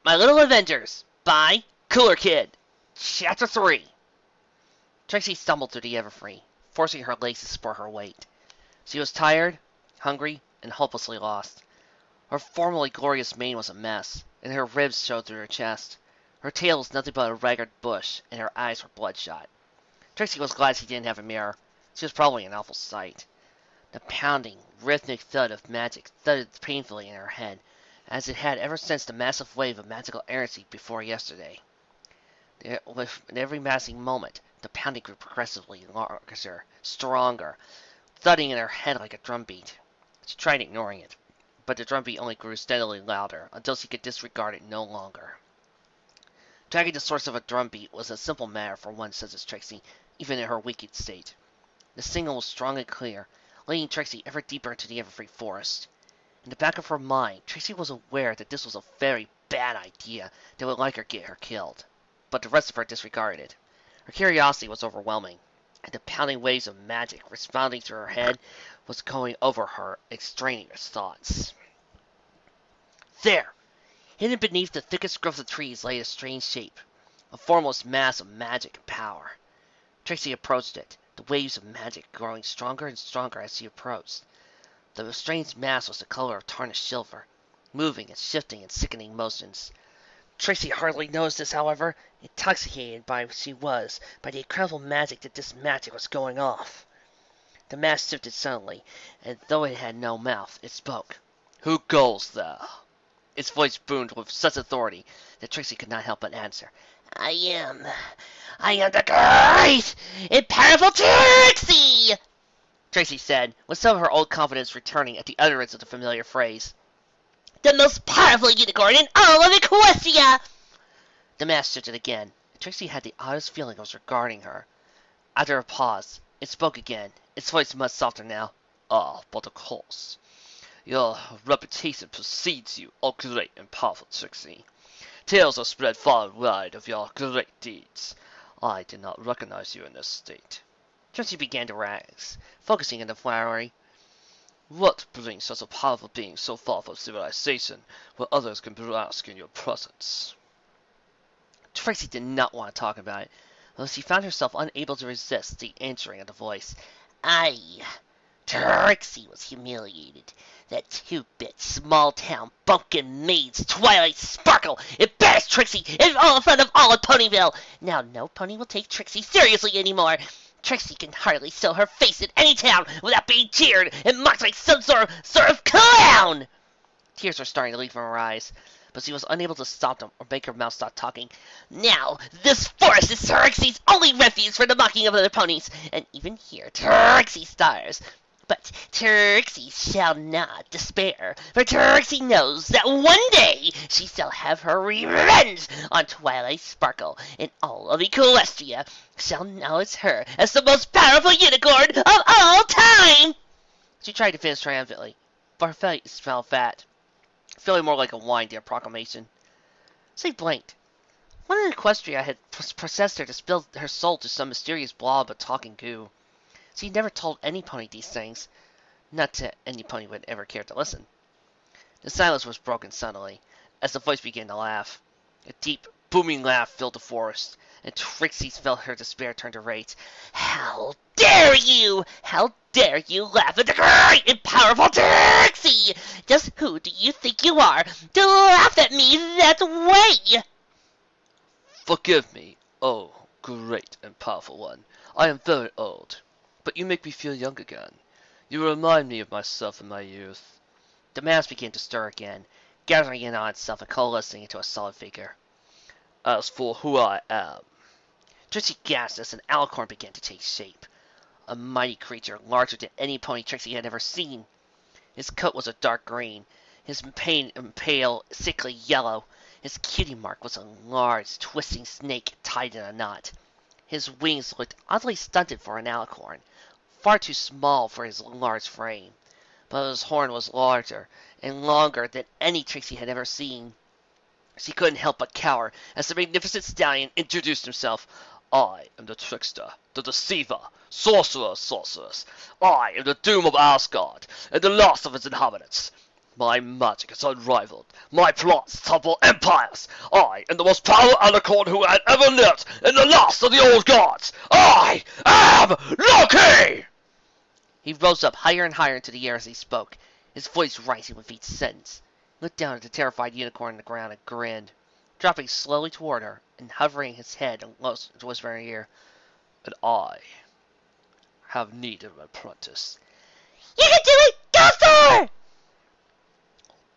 My Little Avengers by Koolerkid. Chapter 3. Trixie stumbled through the Everfree, forcing her legs to support her weight. She was tired, hungry, and hopelessly lost. Her formerly glorious mane was a mess, and her ribs showed through her chest. Her tail was nothing but a ragged bush, and her eyes were bloodshot. Trixie was glad she didn't have a mirror. She was probably an awful sight. The pounding, rhythmic thud of magic thudded painfully in her head, as it had ever since the massive wave of magical errancy before yesterday. With every passing moment, the pounding grew progressively larger, stronger, thudding in her head like a drumbeat. She tried ignoring it, but the drumbeat only grew steadily louder until she could disregard it no longer. Tracking the source of a drumbeat was a simple matter for one such as Trixie, even in her weakened state. The signal was strong and clear, leading Trixie ever deeper into the Everfree forest. In the back of her mind, Trixie was aware that this was a very bad idea that would likely get her killed, but the rest of her disregarded it. Her curiosity was overwhelming, and the pounding waves of magic responding through her head was going over her extraneous thoughts. There! Hidden beneath the thickest growth of trees lay a strange shape, a formless mass of magic and power. Trixie approached it, the waves of magic growing stronger and stronger as she approached. The strange mass was the color of tarnished silver, moving and shifting in sickening motions. Trixie hardly noticed this, however, intoxicated by she was by the incredible magic that this magic was going off. The mass shifted suddenly, and though it had no mouth, it spoke. "Who goes there?" Its voice boomed with such authority that Trixie could not help but answer. I am the great and powerful Trixie!" Tracy said, with some of her old confidence returning at the utterance of the familiar phrase. "The most powerful unicorn in all of Celestia!" The mask shifted again, and Trixie had the oddest feeling it was regarding her. After a pause, it spoke again, its voice much softer now. But of course. Your reputation precedes you, O great and powerful Trixie. Tales are spread far and wide of your great deeds. I did not recognize you in this state." Trixie began to rise, focusing on the flowery. "What brings such a powerful being so far from civilization, where others can bask in your presence?" Trixie did not want to talk about it, though she found herself unable to resist the answering of the voice. Trixie was humiliated. That two-bit, small-town, bumpkin maid's Twilight Sparkle embarrassed Trixie in front of all of Ponyville. Now no pony will take Trixie seriously anymore. Trixie can hardly show her face in any town without being jeered and mocked like some sort of clown. Tears were starting to leak from her eyes, but she was unable to stop them or make her mouth stop talking. Now, this forest is Trixie's only refuge for the mocking of other ponies, and even here Trixie stars. But Trixie shall not despair, for Trixie knows that one day she shall have her revenge on Twilight Sparkle, and all of Celestia shall acknowledge her as the most powerful unicorn of all time! She tried to finish triumphantly, but her face fell flat, feeling more like a whine-deer proclamation. She blinked. What in Equestria had possessed her to spill her soul to some mysterious blob of talking goo? She never told any pony these things. Not to any pony would ever care to listen. The silence was broken suddenly, as the voice began to laugh. A deep, booming laugh filled the forest, and Trixie felt her despair turn to rage. "How dare you! How dare you laugh at the great and powerful Trixie! Just who do you think you are to laugh at me that way?" "Forgive me, oh great and powerful one. I am very old, but you make me feel young again. You remind me of myself in my youth." The mass began to stir again, gathering in on itself and coalescing into a solid figure. "As for who I am..." Trixie gasped as an alicorn began to take shape. A mighty creature, larger than any pony Trixie had ever seen. His coat was a dark green, his mane pale, sickly yellow. His cutie mark was a large, twisting snake tied in a knot. His wings looked oddly stunted for an alicorn, far too small for his large frame, but his horn was larger and longer than any Trixie had ever seen. She couldn't help but cower as the magnificent stallion introduced himself. "I am the trickster, the deceiver, sorceress. I am the doom of Asgard, and the loss of its inhabitants. My magic is unrivaled. My plots topple empires. I am the most powerful unicorn who had ever lived in the last of the old gods. I am Loki! He rose up higher and higher into the air as he spoke, his voice rising with each sentence. He looked down at the terrified unicorn on the ground and grinned, dropping slowly toward her and hovering his head and close to whisper in her ear. And I have need of an apprentice. You can do it! Go, Thor!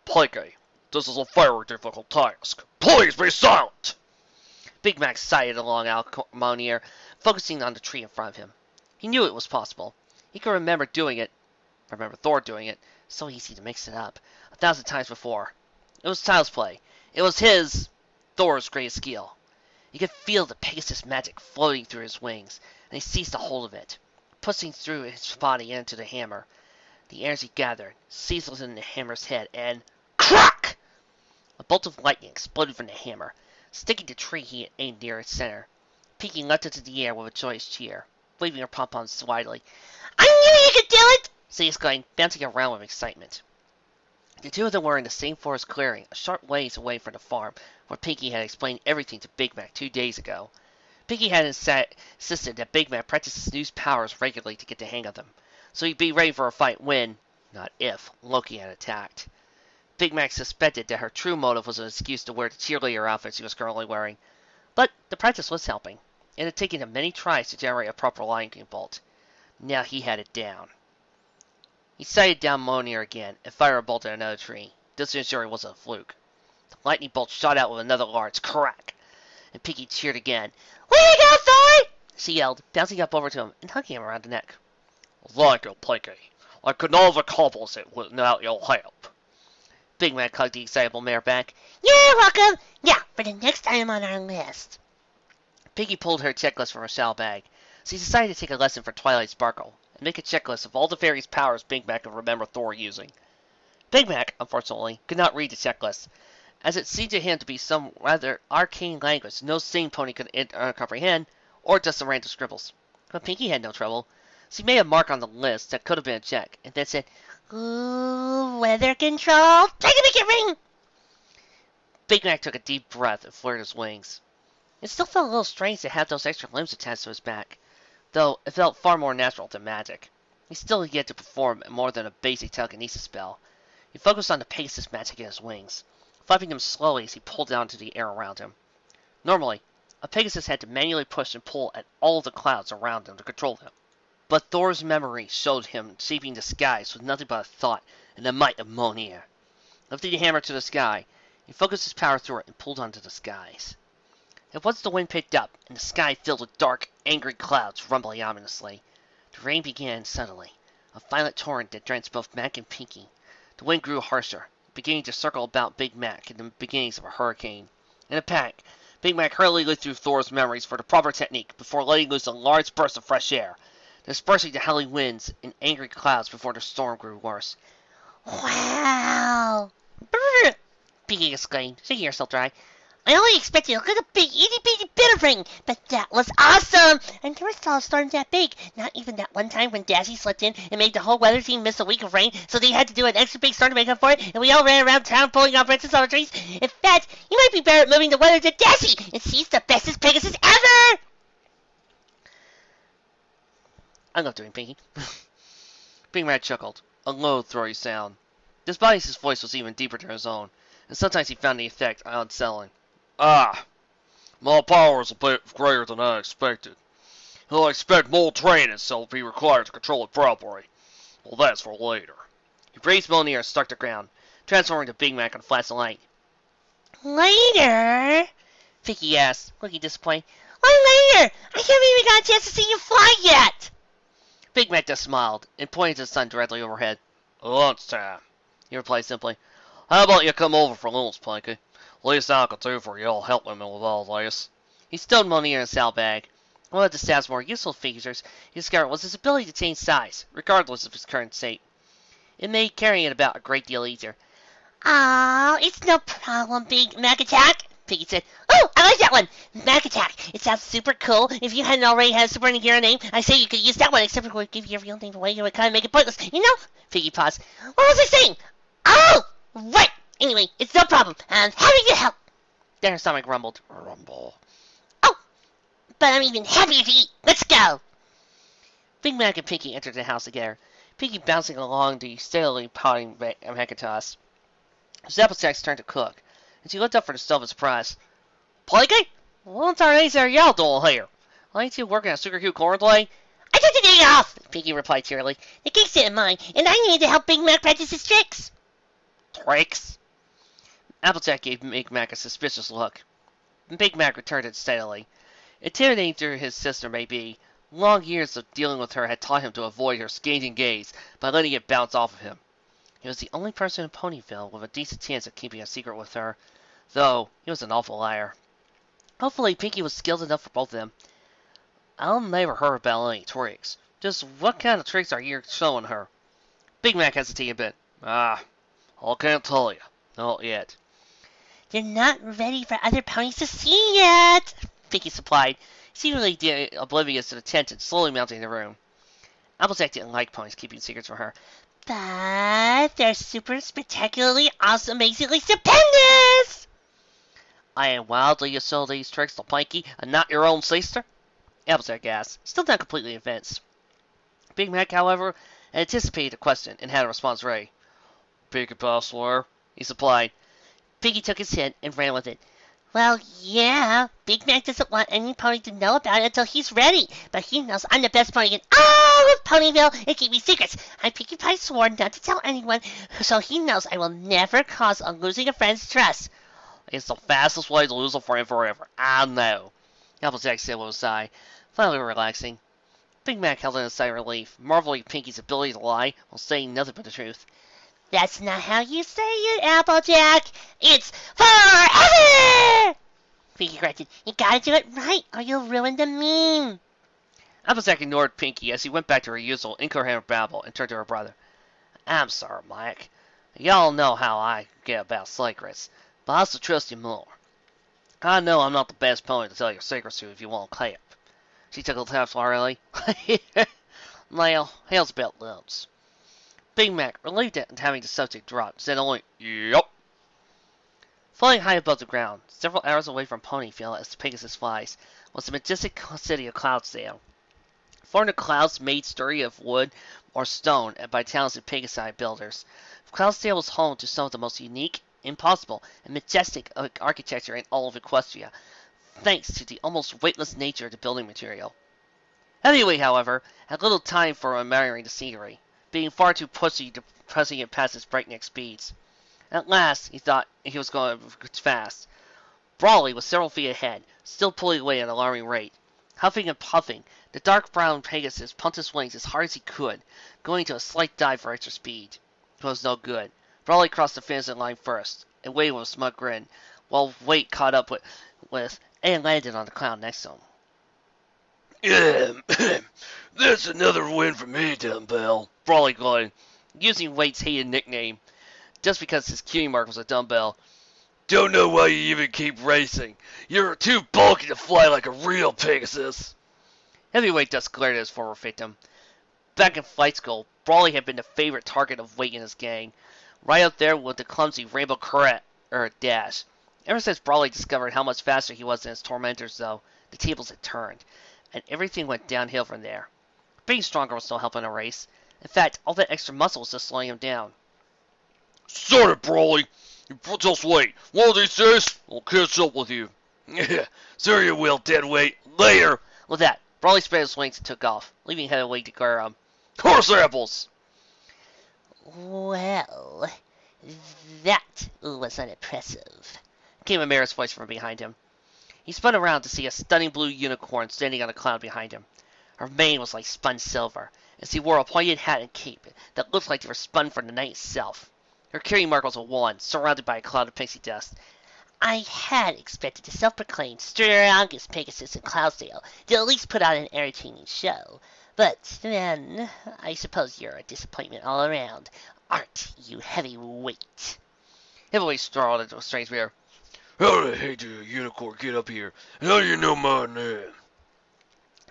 Plague, this is a very difficult task. Please be silent! Big Mac sighed along Almonier, focusing on the tree in front of him. He knew it was possible. He could remember Thor doing it, so easy to mix it up, 1,000 times before. It was child's play. It was Thor's greatest skill. He could feel the Pegasus magic floating through his wings, and he seized a hold of it, pushing through his body into the hammer. The energy gathered, seized in the hammer's head, and crack! A bolt of lightning exploded from the hammer, sticking the tree he had aimed near its center. Pinky leapt into the air with a joyous cheer, waving her pom-poms wildly. I knew you could do it! She exclaimed, bouncing around with excitement. The two of them were in the same forest clearing, a short ways away from the farm, where Pinky had explained everything to Big Mac 2 days ago. Pinky had insisted that Big Mac practice his new powers regularly to get the hang of them, so he'd be ready for a fight when, not if, Loki had attacked. Big Mac suspected that her true motive was an excuse to wear the cheerleader outfit she was currently wearing, but the practice was helping. It had taken him many tries to generate a proper lightning bolt. Now he had it down. He sighted down Monier again and fired a bolt at another tree, just to ensure it wasn't a fluke. The lightning bolt shot out with another large crack, and Pinky cheered again. Way to go, Thor! She yelled, bouncing up over to him and hugging him around the neck. Thank you, Pinky. I could not have accomplished it without your help. Big Mac hugged the excitable mare back. You're welcome! Now, for the next item on our list. Pinky pulled her checklist from her saddlebag. She decided to take a lesson from Twilight Sparkle and make a checklist of all the various powers Big Mac could remember Thor using. Big Mac, unfortunately, could not read the checklist, as it seemed to him to be some rather arcane language no sane pony could comprehend, or just some random scribbles. But Pinky had no trouble. She made a mark on the list that could have been a check, and then said, Ooh, weather control, take a make it ring! Big Mac took a deep breath and flirted his wings. It still felt a little strange to have those extra limbs attached to his back, though it felt far more natural than magic. He still had to perform more than a basic telekinesis spell. He focused on the Pegasus magic in his wings, flapping them slowly as he pulled down into the air around him. Normally, a Pegasus had to manually push and pull at all of the clouds around him to control them. But Thor's memory showed him shaping the skies with nothing but a thought and the might of Monier. Lifting the hammer to the sky, he focused his power through it and pulled onto the skies. And once the wind picked up, and the sky filled with dark, angry clouds rumbling ominously, the rain began suddenly, a violent torrent that drenched both Mac and Pinky. The wind grew harsher, beginning to circle about Big Mac in the beginnings of a hurricane. In a panic, Big Mac hurriedly looked through Thor's memories for the proper technique before letting loose a large burst of fresh air, dispersing the howling winds and angry clouds before the storm grew worse. Wow! Brr! Pinky exclaimed, shaking herself dry. I only expected a little bit, itty-bitty bit of rain, but that was awesome! I never saw a storm that big. Not even that one time when Daisy slipped in and made the whole weather team miss a week of rain, so they had to do an extra big storm to make up for it, and we all ran around town pulling off branches on the trees. In fact, you might be better at moving the weather than Daisy, and she's the bestest Pegasus ever! I love doing Pinky. Big Mac chuckled, a low, throaty sound. Despite his voice was even deeper than his own, and sometimes he found the effect unsettling. Ah, my power is a bit greater than I expected. I'll expect more training, so I'll be required to control it properly. Well, that's for later. He raised Monier and struck the ground, transforming the Big Mac in a flash of light. Later? Pinky asked, looking disappointed. Why later? I haven't even got a chance to see you fly yet! Big Mac just smiled and pointed to the sun directly overhead. Lunchtime, he replied simply. How about you come over for lunch, Pinky? Least I could do for y'all helping me with all this. He stowed Monier in a saddlebag. One of the Sav's more useful features he discovered was his ability to change size, regardless of his current state. It made carrying it about a great deal easier. Oh, it's no problem, Big Mac Attack, Piggy said. Oh, I like that one! Mac Attack. It sounds super cool. If you hadn't already had a superhero name, I say you could use that one, except for it would give your real name away and it would kind of make it pointless. You know? Piggy paused. What was I saying? Oh, right. Anyway, it's no problem. I'm happy to help. Then her stomach rumbled. Rumble. Oh, but I'm even happier to eat. Let's go. Big Mac and Pinky entered the house together. Pinky bouncing along the steadily potting Macintosh. His Applejack's turned to cook, and she looked up from the stove in surprise. Pinky? What are y'all doing here? Ain't you working at Sugar Cube Cornplay? I took the day off, Pinky replied cheerily. The cakes didn't mind, and I needed to help Big Mac practice his tricks. Tricks? Applejack gave Big Mac a suspicious look. Big Mac returned it steadily. Intimidating to his sister may be, long years of dealing with her had taught him to avoid her scathing gaze by letting it bounce off of him. He was the only person in Ponyville with a decent chance of keeping a secret with her, though he was an awful liar. Hopefully Pinky was skilled enough for both of them. I'll never heard about any tricks. Just what kind of tricks are you showing her? Big Mac hesitated a bit. I can't tell you. Not yet. You're not ready for other ponies to see yet, Pinky supplied, seemingly oblivious to the tension slowly mounting in the room. Applejack didn't like ponies keeping secrets from her. But they're super spectacularly awesome, amazingly stupendous! I am wildly used to these tricks to Pinky and not your own sister? Applejack gasped, still not completely convinced. Big Mac, however, had anticipated the question and had a response ready. Pinky Password, he supplied. Pinky took his hint and ran with it. Well, yeah, Big Mac doesn't want any pony to know about it until he's ready, but he knows I'm the best pony in all of Ponyville and keeping secrets. I'm Pinkie Pie sworn not to tell anyone, so he knows I will never cause on losing a friend's trust. It's the fastest way to lose a friend forever, I know. Applejack said with a sigh, finally relaxing. Big Mac held in a sigh of relief, marveling at Pinky's ability to lie while saying nothing but the truth. That's not how you say it, Applejack. It's forever! Pinky corrected. You gotta do it right, or you'll ruin the meme. Applejack ignored Pinky as he went back to her usual incoherent babble and turned to her brother. I'm sorry, Mike. Y'all know how I get about secrets, but I still trust you more. I know I'm not the best pony to tell your secrets to if you won't clap. She chuckled half slowly. Well, hell's about lumps. Big Mac, relieved at having the subject dropped, said only, Yup. Flying high above the ground, several hours away from Ponyville as the Pegasus flies, was the majestic city of Cloudsdale. Formed of clouds made sturdy of wood or stone by talented Pegasi builders, Cloudsdale was home to some of the most unique, impossible, and majestic architecture in all of Equestria, thanks to the almost weightless nature of the building material. Heavyweight, however, had little time for admiring the scenery, being far too pushy to pressing it past its breakneck speeds. At last, he thought he was going fast. Brawly was several feet ahead, still pulling away at an alarming rate. Huffing and puffing, the dark brown Pegasus pumped his wings as hard as he could, going to a slight dive for extra speed. It was no good. Brawly crossed the finishing line first, and waited with a smug grin, while Wait caught up with and landed on the cloud next to him. That's another win for me, dumbbell. Brawly glowed, using Wait's hated nickname, just because his cutie mark was a dumbbell. Don't know why you even keep racing. You're too bulky to fly like a real Pegasus. Heavyweight just glared at his former victim. Back in flight school, Brawly had been the favorite target of Wait and his gang, right up there with the clumsy Rainbow Dash. Ever since Brawly discovered how much faster he was than his tormentors, though, the tables had turned, and everything went downhill from there. Being stronger was no help in a race. In fact, all that extra muscle was just slowing him down. Sort it, Brawly. Just wait. One of these days, I'll catch up with you. Sure you will, deadweight. Later. With that, Brawly spread his wings and took off, leaving Heavyweight to glare horse apples! Well, that was unimpressive, came a mare's voice from behind him. He spun around to see a stunning blue unicorn standing on a cloud behind him. Her mane was like spun silver, and she wore a pointed hat and cape that looked like they were spun from the night itself. Her cutie mark was a wand, surrounded by a cloud of pixie dust. I had expected the self-proclaimed strongest Pegasus in Cloudsdale to at least put on an entertaining show. But then, I suppose you're a disappointment all around, aren't you, Heavyweight? Heavyweight snarled into a strange mirror. How the heck did a unicorn get up here? And how do you know my name?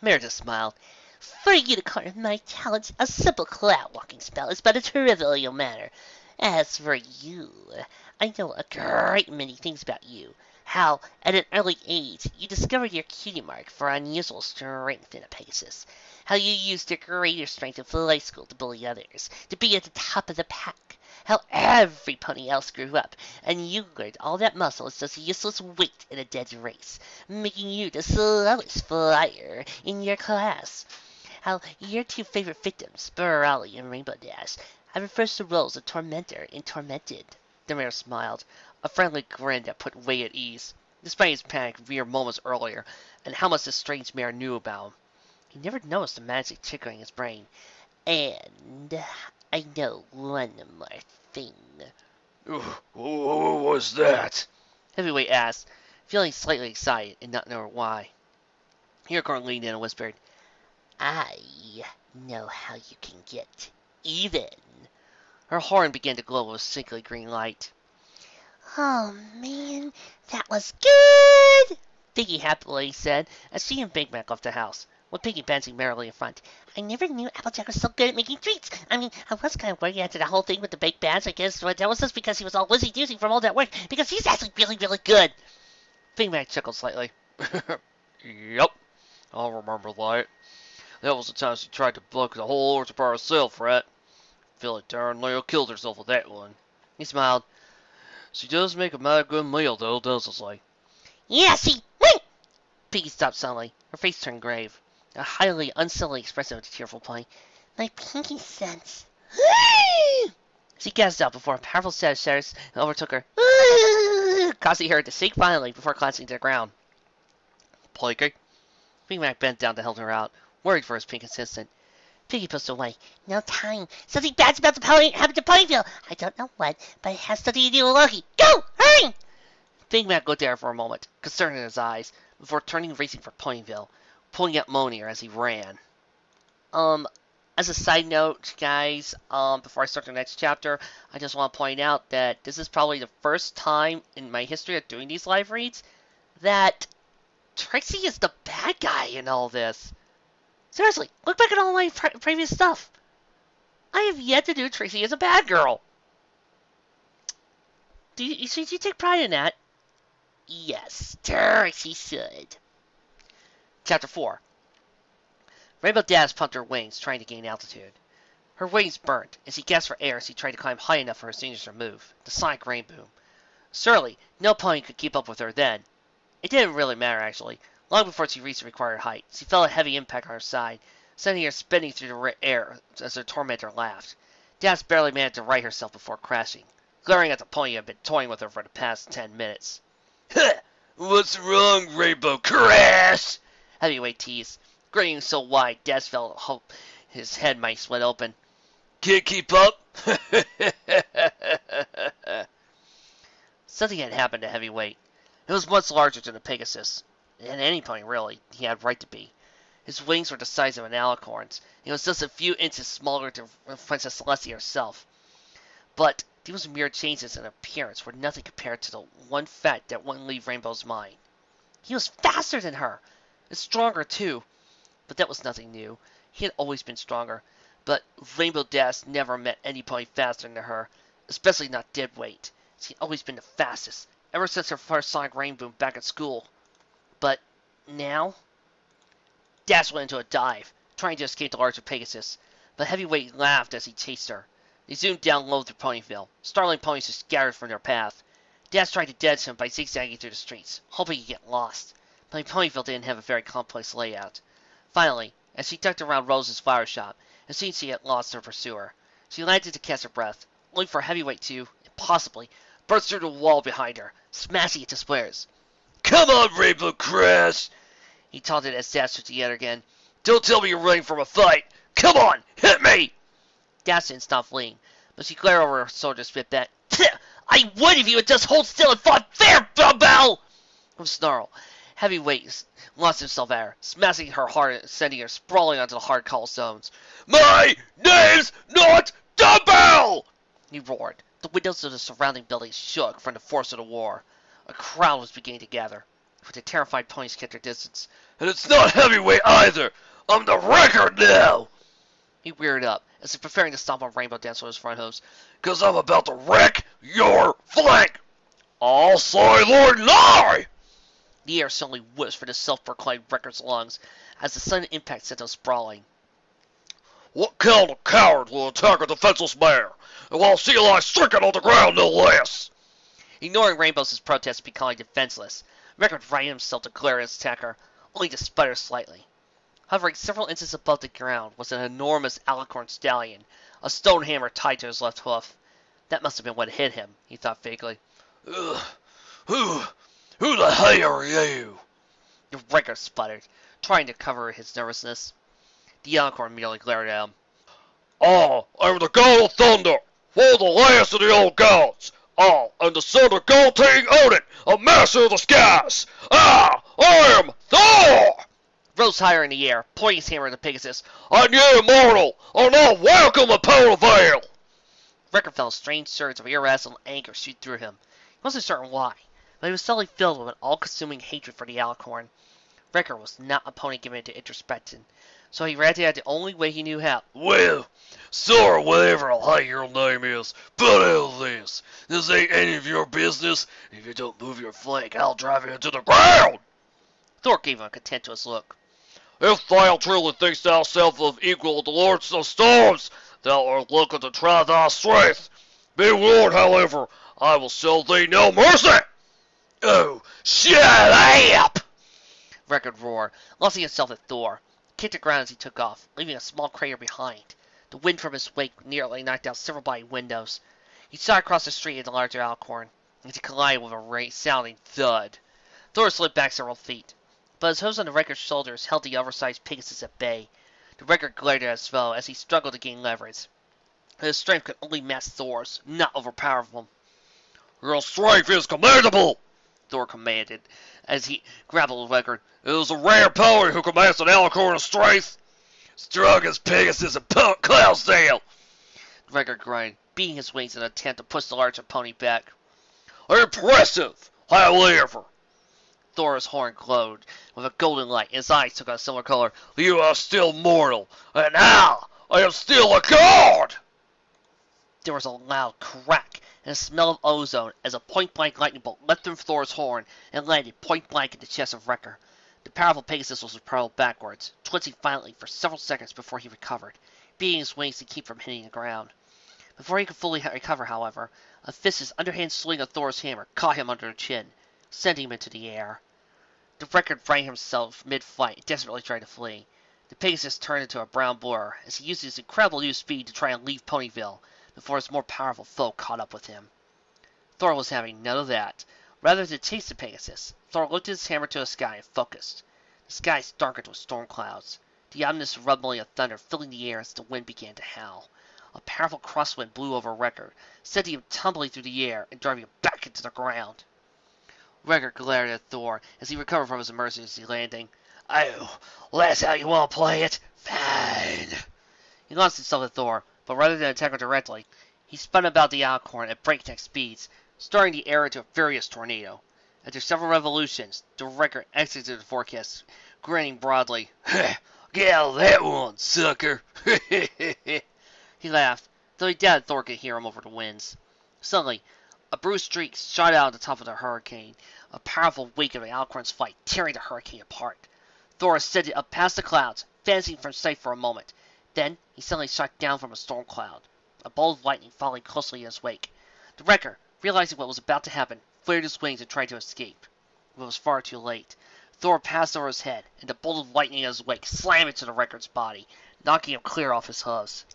Meredith smiled. For a unicorn of my talents, a simple cloud walking spell is but a trivial matter. As for you, I know a great many things about you. How, at an early age, you discovered your cutie mark for unusual strength in a Pegasus. How you used your greater strength in flight school to bully others, to be at the top of the pack. How every pony else grew up, and you learned all that muscle is just useless weight in a dead race, making you the slowest flyer in your class. How your two favorite victims, Burrelli and Rainbow Dash, have reversed the roles of tormentor and tormented. The mayor smiled, a friendly grin that put Wei at ease, despite his panic mere moments earlier, and how much the strange mayor knew about him. He never noticed the magic tickling his brain. And I know one more thing. What was that? Heavyweight asked, feeling slightly excited and not knowing why. Unicorn leaned in and whispered, I know how you can get even. Her horn began to glow with a sickly green light. Oh man, that was good! Piggy happily said as she and Big Mac left the house, with Piggy bouncing merrily in front. I never knew Applejack was so good at making treats. I mean, I was kind of worried after the whole thing with the baked bands, I guess, but that was just because he was all loosey-goosey from all that work, because he's actually really, really good. Big Mac chuckled slightly. Yep, I'll remember that. That was the time she tried to book the whole orchard by herself, right? Feel like darn Leo killed herself with that one. He smiled. She does make a mighty good meal, though, doesn't she? Yeah, she... Wait! Piggy stopped suddenly. Her face turned grave. A highly unsubtly expressive and tearful play. My pinky sense. She gasped out before a powerful set of shatters overtook her, causing her to shake violently before collapsing to the ground. Plaky? Big Mac bent down to help her out, worried for his pink assistant. Piggy pushed away. No time. Something bad's about to happen to Ponyville. I don't know what, but it has something to do with Loki. Go! Hurry! Big Mac looked at her for a moment, concern in his eyes, before turning racing for Ponyville, pulling out Monier as he ran. As a side note, guys, before I start the next chapter, I just want to point out that this is probably the first time in my history of doing these live reads that Trixie is the bad guy in all this. Seriously, look back at all my previous stuff. I have yet to do Trixie as a bad girl. Should you take pride in that? Yes, Trixie should. Chapter 4. Rainbow Dash pumped her wings, trying to gain altitude. Her wings burnt, and she gasped for air as she tried to climb high enough for her signature move, the sonic rain boom. Surely, no pony could keep up with her then. It didn't really matter, actually. Long before she reached the required height, she felt a heavy impact on her side, sending her spinning through the air as her tormentor laughed. Dash barely managed to right herself before crashing, glaring at the pony who had been toying with her for the past 10 minutes. What's wrong, Rainbow? Crash! Heavyweight teased, grinning so wide Dash felt his head might split open. Can't keep up? Something had happened to Heavyweight. It was much larger than a Pegasus, and any pony, really, he had right to be. His wings were the size of an alicorn's, and he was just a few inches smaller than Princess Celestia herself. But these mere changes in appearance were nothing compared to the one fact that wouldn't leave Rainbow's mind. He was faster than her, and stronger too. But that was nothing new. He had always been stronger, but Rainbow Dash never met any pony faster than her, especially not Deadweight. She had always been the fastest, ever since her first sonic rain boom back at school. But now? Dash went into a dive, trying to escape the larger Pegasus, but Heavyweight laughed as he chased her. They zoomed down low through Ponyville, startling ponies who scattered from their path. Dash tried to dodge him by zigzagging through the streets, hoping he'd get lost. But Ponyville didn't have a very complex layout. Finally, as she ducked around Rose's flower shop, it seemed she had lost her pursuer. She landed to catch her breath, only for Heavyweight to, impossibly, burst through the wall behind her, smashing it to splinters. Come on, Rainbow Crash! He taunted as Dash took the other again. Don't tell me you're running from a fight! Come on, hit me! Dash didn't stop fleeing, but she glared over her shoulder and spit back. I would if you would just hold still and fought fair, Bell! With a snarl, Heavyweight lost himself at her, smashing her hard and sending her sprawling onto the hard cobblestones. My name's not Dumbbell! He roared. The windows of the surrounding buildings shook from the force of the war. A crowd was beginning to gather, with the terrified ponies kept their distance. And it's not Heavyweight either! I'm the record now! He reared up, as if preparing to stomp a rainbow dance with his front hooves. "'Cause I'm about to wreck your flank! I'll say Lord Nye!" The air suddenly whipped for the self-proclaimed Wrecker's lungs, as the sudden impact sent him sprawling. "What kind of coward will attack a defenseless mare, and while she lies stricken on the ground no less?" Ignoring Rainbow's protest of becoming defenseless, Wrecker righted himself to glare at his attacker, only to sputter slightly. Hovering several inches above the ground was an enormous alicorn stallion, a stone hammer tied to his left hoof. That must have been what hit him, he thought vaguely. Ugh. Who the hell are you?" The Wrecker sputtered, trying to cover his nervousness. The alicorn merely glared at him. I'm the God of Thunder, one of the last of the old gods. I'm the son of God King Odin, a master of the skies. I am Thor!" Rose higher in the air, pointing his hammer at the Pegasus. "And you, mortal, are not welcome at Ponyville!" Wrecker felt a strange surge of irrational anger shoot through him. He wasn't certain why, but he was suddenly filled with an all-consuming hatred for the alicorn. Wrecker was not a pony given to introspection, so he reacted the only way he knew how. "Well, sorry whatever your name is, but hell this. This ain't any of your business. If you don't move your flank, I'll drive you into the ground!" Thor gave him a contemptuous look. "If thou truly thinkst thyself of equal with the lords of storms, thou art looking to try thy strength. Be warned, however, I will show thee no mercy!" "Oh, shut up!" Wrecker roared, launching himself at Thor. He kicked the ground as he took off, leaving a small crater behind. The wind from his wake nearly knocked out several body windows. He shot across the street at the larger alicorn, as he collided with a sounding thud. Thor slid back several feet, but his hooves on the Wrecker's shoulders held the oversized Pegasus at bay. The Wrecker glared at his foe as he struggled to gain leverage. His strength could only match Thor's, not overpower him. "Your strength is commendable," Thor commanded, as he grappled the Wrecker. "It is a rare power who commands an alicorn of strength. Strong as Pegasus and Punk Cloudsdale." The Wrecker grunted, beating his wings in an attempt to push the larger pony back. "Impressive, however." Thor's horn glowed with a golden light, and his eyes took on a similar color. "You are still mortal, and I am still a god!" There was a loud crack and a smell of ozone as a point-blank lightning bolt leapt from Thor's horn and landed point-blank in the chest of Wrecker. The powerful Pegasus was propelled backwards, twitching violently for several seconds before he recovered, beating his wings to keep from hitting the ground. Before he could fully recover, however, a vicious underhand swing of Thor's hammer caught him under the chin, sending him into the air. The Wrecker righted himself mid-flight, desperately trying to flee. The Pegasus turned into a brown blur as he used his incredible new speed to try and leave Ponyville before his more powerful foe caught up with him. Thor was having none of that. Rather than chase the Pegasus, Thor lifted his hammer to the sky and focused. The sky darkened with storm clouds, the ominous rumbling of thunder filling the air as the wind began to howl. A powerful crosswind blew over Wrecker, sending him tumbling through the air and driving him back into the ground. Wrecker glared at Thor as he recovered from his emergency landing. "Oh, that's how you want to play it? Fine." He launched himself at Thor, but rather than attack her directly, he spun about the alicorn at breakneck speeds, starting the air into a furious tornado. After several revolutions, the Wrecker exited the forecast, grinning broadly. "Get out of that one, sucker!" He laughed, though he doubted Thor could hear him over the winds. Suddenly, a bruised streak shot out on the top of the hurricane, a powerful wake of the alicorn's flight tearing the hurricane apart. Thor ascended up past the clouds, vanishing from sight for a moment. Then he suddenly shot down from a storm cloud, a bolt of lightning following closely in his wake. The Wrecker, realizing what was about to happen, flared his wings and tried to escape. But it was far too late. Thor passed over his head, and the bolt of lightning in his wake slammed into the Wrecker's body, knocking him clear off his hooves.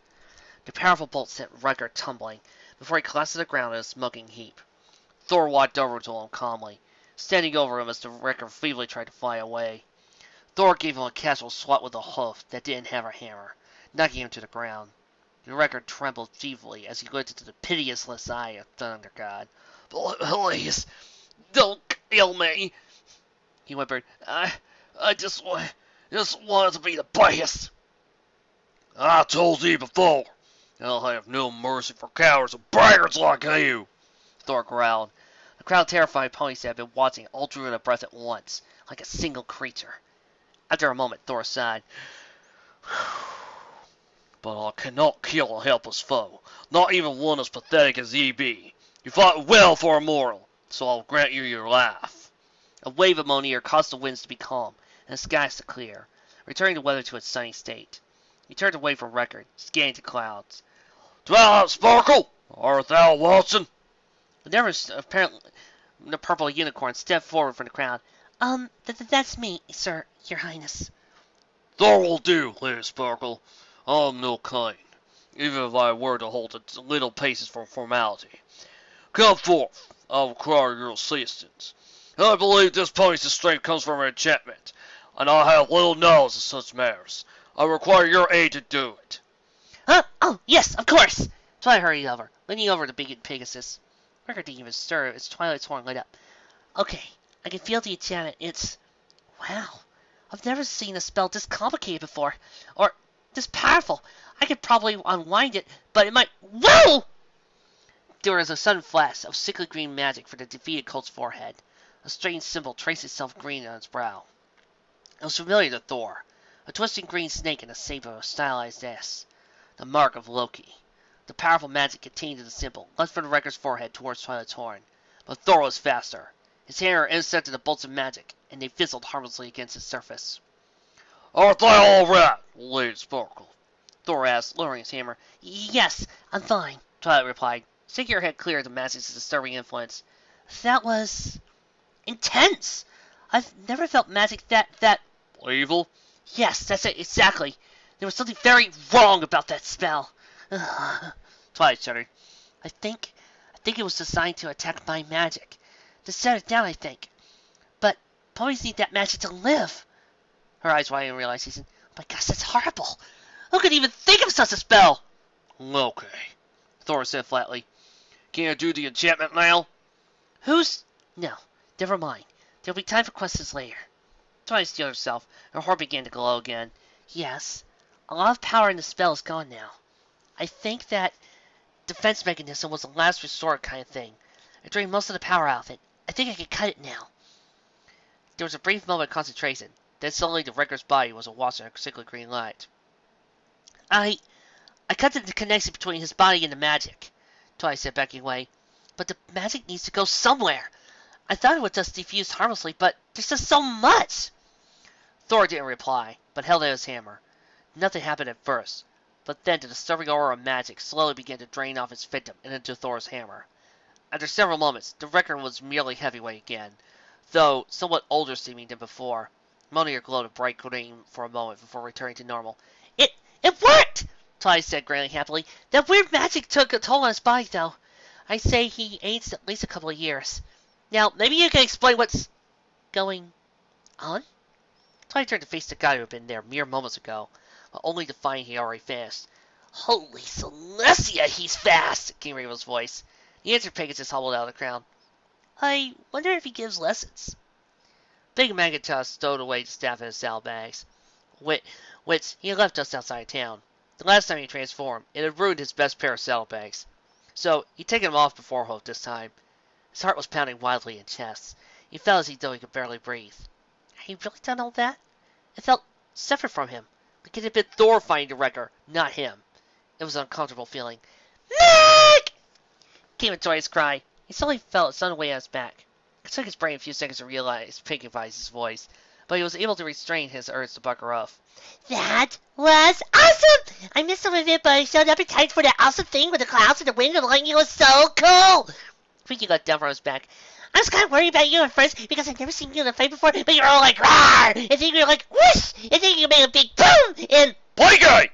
The powerful bolt sent Wrecker tumbling, before he collapsed to the ground in a smoking heap. Thor walked over to him calmly, standing over him as the Wrecker feebly tried to fly away. Thor gave him a casual swat with a hoof that didn't have a hammer, knocking him to the ground. The Wrecker trembled feebly as he looked into the pitiless eye of Thunder God. "Please, don't kill me," he whimpered. I just wanted to be the best." "I told thee before, I'll have no mercy for cowards and braggarts like you," Thor growled. The crowd of terrified ponies that had been watching all drew in a breath at once, like a single creature. After a moment, Thor sighed. but I cannot kill a helpless foe, not even one as pathetic as ye be. You fought well for a mortal, so I'll grant you your life. A wave of moan air caused the winds to be calm and the skies to clear, returning the weather to its sunny state. He turned away from Record, scanning the clouds. Twilight Sparkle, art thou Watson? The never apparently the purple unicorn stepped forward from the crowd. That's me, sir, your highness. Thor will do, Lady Sparkle. I'm no kind, even if I were to hold a little paces for formality. Come forth, I require your assistance. I believe this pony's strength comes from her enchantment, and I have little knowledge of such matters. I require your aid to do it. Huh? Oh, yes, of course! Twilight hurried over, leaning over to big Pegasus. Record didn't even stir as Twilight's horn lit up. Okay, I can feel the enchantment. It's... wow. I've never seen a spell this complicated before. Or this powerful. I could probably unwind it, but it might... Whoa! There was a sudden flash of sickly green magic for the defeated colt's forehead. A strange symbol traced itself green on its brow. It was familiar to Thor. A twisting green snake in the shape of a stylized S. The mark of Loki. The powerful magic contained in the symbol left from the Record's forehead towards Twilight's horn. But Thor was faster. His hammer intercepted the bolts of magic, and they fizzled harmlessly against its surface. Art thou all right, Lady Sparkle? Thor asked, lowering his hammer. Yes, I'm fine, Twilight replied, shaking her head clear of the magic's disturbing influence. That was... intense! I've never felt magic that... Evil? Yes, that's it, exactly. There was something very wrong about that spell. Twilight shuddered. I think it was designed to attack my magic. To set it down, I think. But ponies need that magic to live. Her eyes widened in realization. Oh my gosh, that's horrible. Who could even think of such a spell? Okay, Thor said flatly. Can you do the enchantment now? Who's... No, never mind. There'll be time for questions later. Twilight steeled herself. Her heart began to glow again. Yes, a lot of power in the spell is gone now. I think that defense mechanism was a last resort kind of thing. I drained most of the power out of it. I think I can cut it now. There was a brief moment of concentration. Then suddenly the Record's body was awash in a sickly green light. I cut the connection between his body and the magic, Twilight said, backing away. But the magic needs to go somewhere. I thought it would just diffuse harmlessly, but there's just so much. Thor didn't reply, but held out his hammer. Nothing happened at first, but then the disturbing aura of magic slowly began to drain off its victim and into Thor's hammer. After several moments, the Record was merely heavyweight again, though somewhat older seeming than before. Monier glowed a bright green for a moment before returning to normal. It worked! Twilight said, grinning happily. That weird magic took a toll on his body, though. I'd say he aged at least a couple of years. Now, maybe you can explain what's going on? Twilight turned to face the guy who had been there mere moments ago, but only to find he already vanished. Holy Celestia, he's fast! Came Rainbow's voice. The answer Pegasus hobbled out of the crowd. I wonder if he gives lessons. Big Macintosh stowed away the staff in his saddlebags, which he had left just outside town. The last time he transformed, it had ruined his best pair of saddlebags. So, he'd taken them off before hope this time. His heart was pounding wildly in chest. He felt as though he could barely breathe. Had he really done all that? It felt separate from him, like it had been Thor finding the Wrecker, not him. It was an uncomfortable feeling. Nick! Came a joyous cry. He suddenly felt a sudden weight on his back. It took his brain a few seconds to realize Pinkie-Pie's voice, but he was able to restrain his urge to buck her off. That was awesome! I missed some of it, but I showed up in time for that awesome thing with the clouds and the wind and the lightning. It was so cool! Pinkie got down from his back. I was kind of worried about you at first because I've never seen you in a fight before, but you're all like, roar! And then you're like, whoosh! And then you made a big boom! And... Pinkie!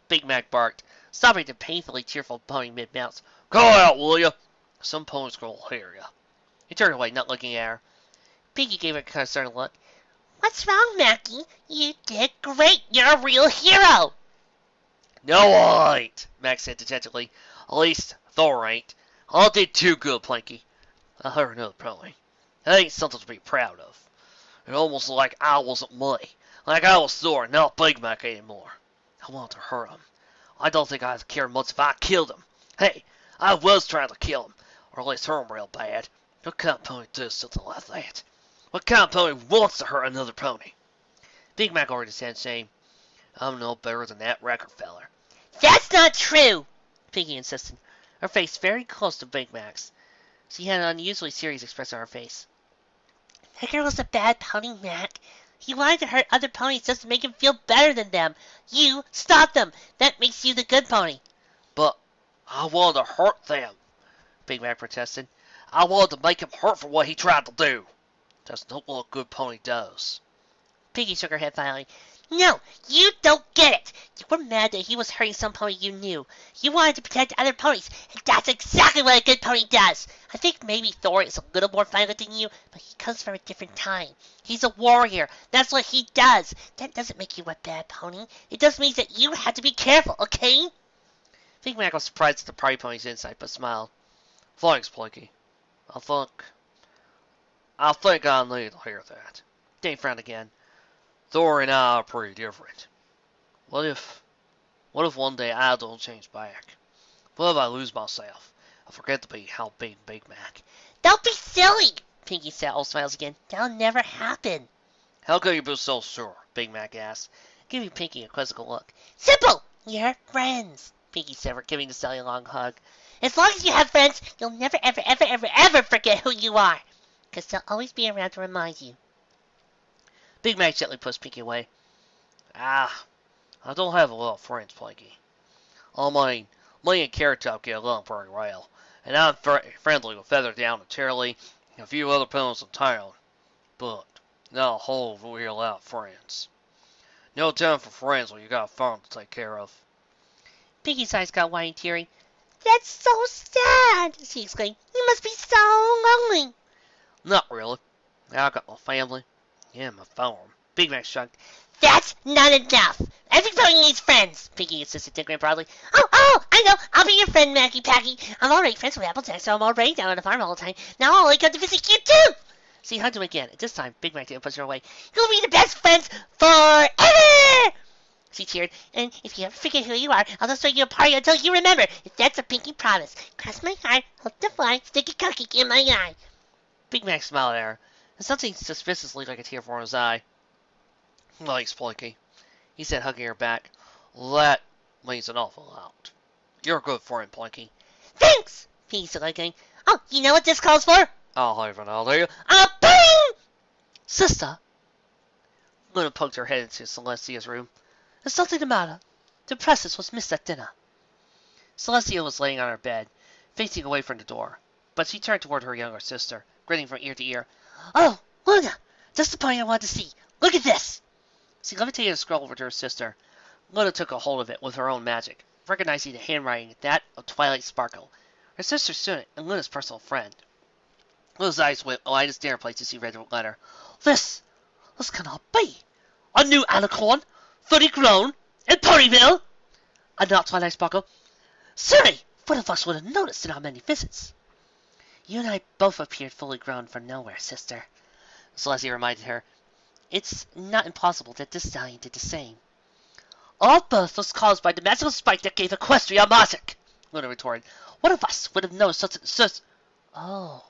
Big Mac barked, stopping the painfully tearful pony mid-bounce. Call out, will ya? Some ponies will hear ya. He turned away, not looking at her. Pinkie gave her a concerned look. What's wrong, Mackie? You did great. You're a real hero. No, I ain't, Max said dejectedly. At least, Thor ain't. I did too good, Planky. I heard another pony. That ain't something to be proud of. It's almost like I wasn't me. Like I was Thor, not Big Mac anymore. I wanted to hurt him. I don't think I'd care much if I killed him. Hey, I was trying to kill him, or at least hurt him real bad. What kind of pony does something like that? What kind of pony wants to hurt another pony? Big Mac ordered his head, saying, I'm no better than that Wrecker feller. That's not true, Pinky insisted, her face very close to Big Mac's. She had an unusually serious expression on her face. That girl was a bad pony, Mac. He wanted to hurt other ponies just to make him feel better than them. You stopped them. That makes you the good pony. But I wanted to hurt them, Big Mac protested. I wanted to make him hurt for what he tried to do. That's not what a good pony does. Pinky shook her head finally. No, you don't get it. You were mad that he was hurting some pony you knew. You wanted to protect other ponies, and that's exactly what a good pony does. I think maybe Thor is a little more violent than you, but he comes from a different time. He's a warrior. That's what he does. That doesn't make you a bad pony. It just means that you have to be careful, okay? Big Mac was surprised at the party pony's insight, but smiled. Thanks, Blinky. I think I need to hear that. Dave frowned again. Thor and I are pretty different. What if one day I don't change back? What if I lose myself? I forget to be how Big Mac. Don't be silly, Pinky said, all smiles again. That'll never happen. How can you be so sure? Big Mac asked, giving Pinky a quizzical look. Simple! You're friends, Pinky said, giving the Sally a long hug. As long as you have friends, you'll never, ever, ever, ever, ever forget who you are. Because they'll always be around to remind you. Big Mac gently pushed Pinky away. I don't have a lot of friends, Pinky. Me and Carrot Top get along pretty well, and I'm friendly with Feather Down and Charlie and a few other ponies in town, but not a whole real lot of friends. No time for friends when you got a farm to take care of. Pinky's eyes got wide and teary. That's so sad, she exclaimed. You must be so lonely. Not really. I got my family. Yeah, my farm. Big Mac shrugged. That's not enough. Everybody needs friends, Pinky insisted, tinkering broadly. Oh, I know. I'll be your friend, Mackie Packy. I'm already friends with Applejack, so I'm already down on the farm all the time. Now I'll only come to visit you, too. She hugged him again, and this time Big Mac didn't push her away. You'll be the best friends forever! She cheered. And if you ever forget who you are, I'll just throw you a party until you remember. If that's a Pinky promise. Cross my heart, hope to fly, stick a cookie in my eye. Big Mac smiled at her, and something suspiciously like a tear formed in his eye. Thanks, Blinky, he said, hugging her back. That means an awful lot. You're a good friend, Blinky. Thanks, Pinky said, hugging. Oh, you know what this calls for? I'll have an idea. Bing! Sister. Luna poked her head into Celestia's room. There's something the matter. The princess was missed at dinner. Celestia was laying on her bed, facing away from the door, but she turned toward her younger sister, grinning from ear to ear. Oh, Luna! Just the pony I wanted to see. Look at this! She levitated a scroll over to her sister. Luna took a hold of it with her own magic, recognizing the handwriting that of Twilight Sparkle, her sister's student and Luna's personal friend. Luna's eyes went wide as dinner plates as she read the letter. This cannot be! A new alicorn, fully grown, in Ponyville! And not Twilight Sparkle. Silly! One of us would have noticed in our many visits. You and I both appeared fully grown from nowhere, sister, Celestia reminded her. It's not impossible that this stallion did the same. Our birth was caused by the magical spike that gave Equestria magic, Luna retorted. One of us would have noticed such... Oh.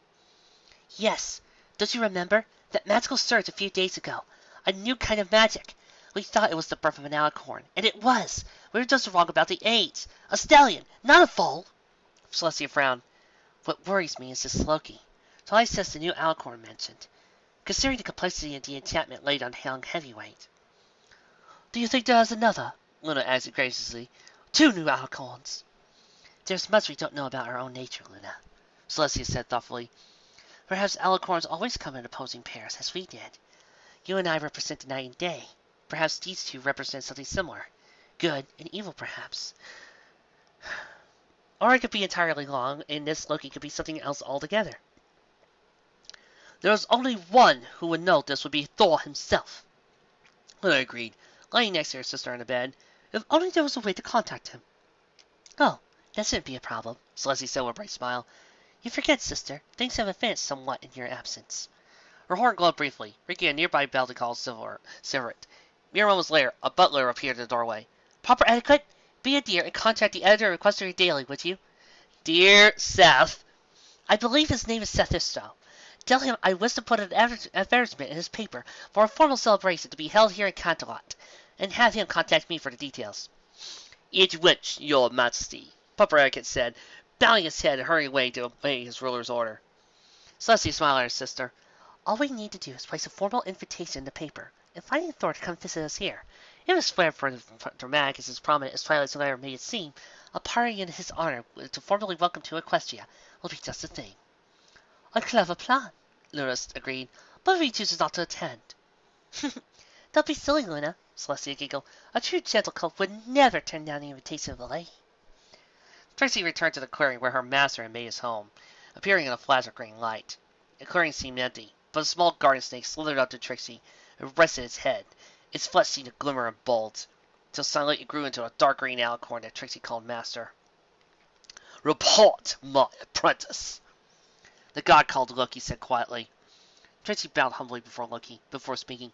Yes. Don't you remember? That magical surge a few days ago. A new kind of magic. We thought it was the birth of an alicorn, and it was. We were just wrong about the age. A stallion, not a foal. Celestia frowned. What worries me is this Loki. Twilight says the new alicorn mentioned, considering the complexity of the enchantment laid on young heavyweight. Do you think there's another? Luna asked graciously. 2 new alicorns. There's much we don't know about our own nature, Luna, Celestia said thoughtfully. Perhaps alicorns always come in opposing pairs, as we did. You and I represent the night and day. Perhaps these two represent something similar. Good and evil, perhaps. Or it could be entirely wrong, and this Loki could be something else altogether. There was only one who would know this would be Thor himself. Luna agreed, lying next to her sister on the bed. If only there was a way to contact him. Oh, that shouldn't be a problem, Celestia said with a bright smile. You forget, sister. Things have advanced somewhat in your absence. Her horn glowed briefly, ringing a nearby bell to call Silveret. Mere moments later, a butler appeared in the doorway. Proper etiquette? Be a dear and contact the editor of Equestria Daily, would you? Dear Seth. I believe his name is Seth Istow. Tell him I wish to put an advertisement in his paper for a formal celebration to be held here in Canterlot, and have him contact me for the details. It went, your majesty, Koolerkid said, bowing his head and hurrying away to obey his ruler's order. Celestia smiled at her sister. All we need to do is place a formal invitation in the paper, inviting Thor to come visit us here. If it's fair for dramatic as prominent as Twilight's Lair may it seem, a party in his honor to formally welcome to Equestria will be just the thing. A clever plan, Luna agreed, but if he chooses not to attend. Don't be silly, Luna, Celestia giggled. A true gentle cult would never turn down the invitation of a lady. Trixie returned to the clearing where her master had made his home, appearing in a flash of green light. The clearing seemed empty, but a small garden snake slithered up to Trixie and rested its head. Its flesh seemed to glimmer and bulge, till suddenly it grew into a dark green alicorn that Trixie called Master. Report, my apprentice! The god called Loki said quietly. Trixie bowed humbly before Loki, before speaking.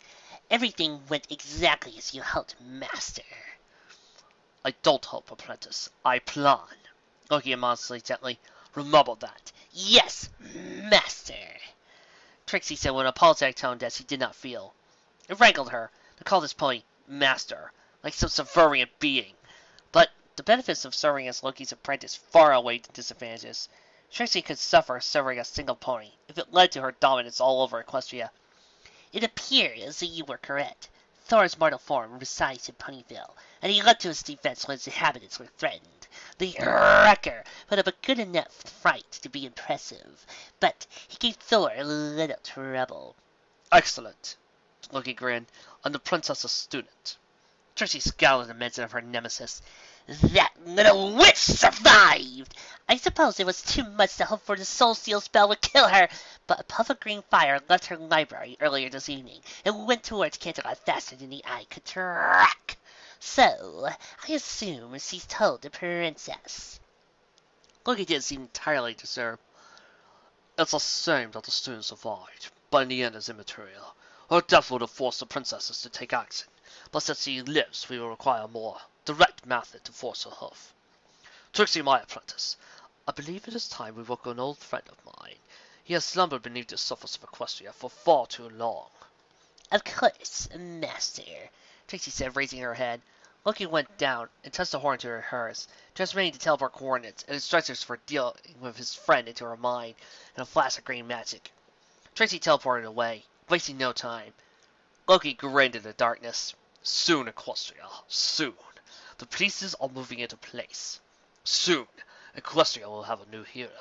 Everything went exactly as you hoped, Master. I don't hope, apprentice. I plan. Loki admonished gently. Remember that. Yes, Master. Trixie said with an apologetic tone that she did not feel. It rankled her to call this pony Master, like some subservient being. But the benefits of serving as Loki's apprentice far outweighed the disadvantages. Trixie could suffer serving a single pony, if it led to her dominance all over Equestria. It appears that you were correct. Thor's mortal form resides in Ponyville, and he led to his defense when its inhabitants were threatened. The wrecker put up a good enough fight to be impressive, but he gave Thor a little trouble. Excellent, Loki grinned. I'm the princess's student. Trixie scowled at the mention of her nemesis. That little witch survived! I suppose it was too much to hope for the soul seal spell would kill her, but a puff of green fire left her library earlier this evening and went towards Canterlot faster than the eye could track. So, I assume she's told the princess. Loki didn't seem entirely disturbed. It's a shame that the student survived, but in the end it's immaterial. Her death would have forced the princesses to take action, but since she lives, we will require a more direct method to force her hoof. Trixie, my apprentice, I believe it is time we woke an old friend of mine. He has slumbered beneath the surface of Equestria for far too long. Of course, Master, Trixie said, raising her head. Loki went down and touched the horn to hers, transmitting the teleport coordinates and instructions for dealing with his friend into her mind in a flash of green magic. Tracy teleported away, wasting no time. Loki grinned in the darkness. Soon, Equestria, soon. The pieces are moving into place. Soon, Equestria will have a new hero.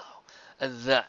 And then...